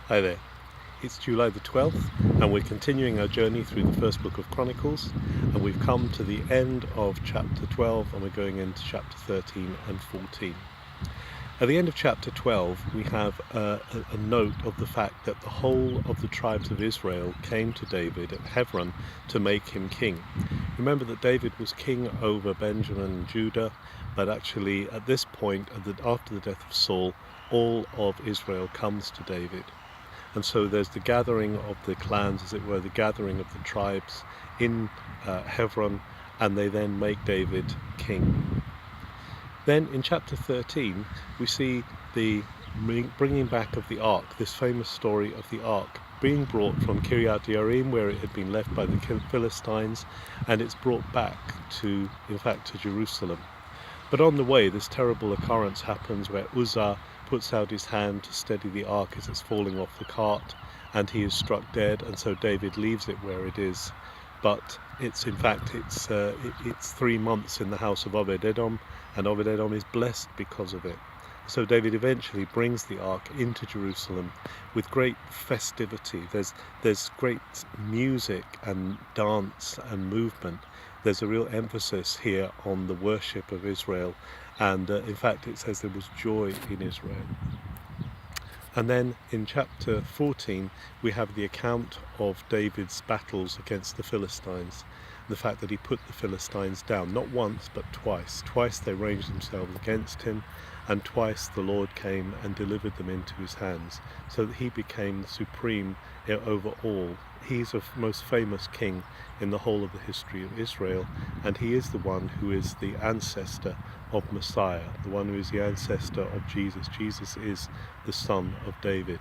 Hi there, it's July the 12th and we're continuing our journey through the first book of Chronicles, and we've come to the end of chapter 12 and we're going into chapter 13 and 14. At the end of chapter 12 we have a note of the fact that the whole of the tribes of Israel came to David at Hebron to make him king. Remember that David was king over Benjamin and Judah, but actually at this point, after the death of Saul, all of Israel comes to David. And so there's the gathering of the clans, as it were, the gathering of the tribes in Hebron, and they then make David king. Then in chapter 13 we see the bringing back of the ark, this famous story of the ark being brought from Kiryat Yearim, where it had been left by the Philistines, and it's brought back to Jerusalem. But on the way this terrible occurrence happens where Uzzah puts out his hand to steady the ark as it's falling off the cart, and he is struck dead, and so David leaves it where it is. But it's 3 months in the house of Obed-Edom, and Obed-Edom is blessed because of it. So David eventually brings the ark into Jerusalem with great festivity. There's great music and dance and movement. There's a real emphasis here on the worship of Israel, and in fact it says there was joy in Israel. And then in chapter 14 we have the account of David's battles against the Philistines, the fact that he put the Philistines down, not once but twice. Twice they ranged themselves against him, and twice the Lord came and delivered them into his hands, so that he became supreme over all. He's the most famous king in the whole of the history of Israel, and he is the one who is the ancestor of Messiah, the one who is the ancestor of Jesus. Jesus is the son of David,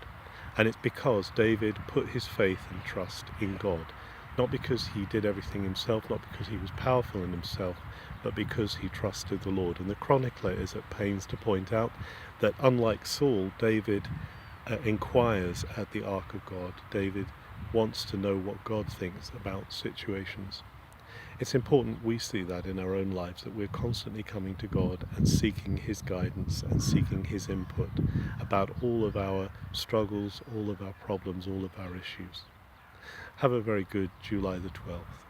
and it's because David put his faith and trust in God, not because he did everything himself, not because he was powerful in himself, but because he trusted the Lord. And the chronicler is at pains to point out that unlike Saul, David inquires at the ark of God. David wants to know what God thinks about situations. It's important we see that in our own lives, that we're constantly coming to God and seeking his guidance and seeking his input about all of our struggles, all of our problems, all of our issues. Have a very good July the 12th.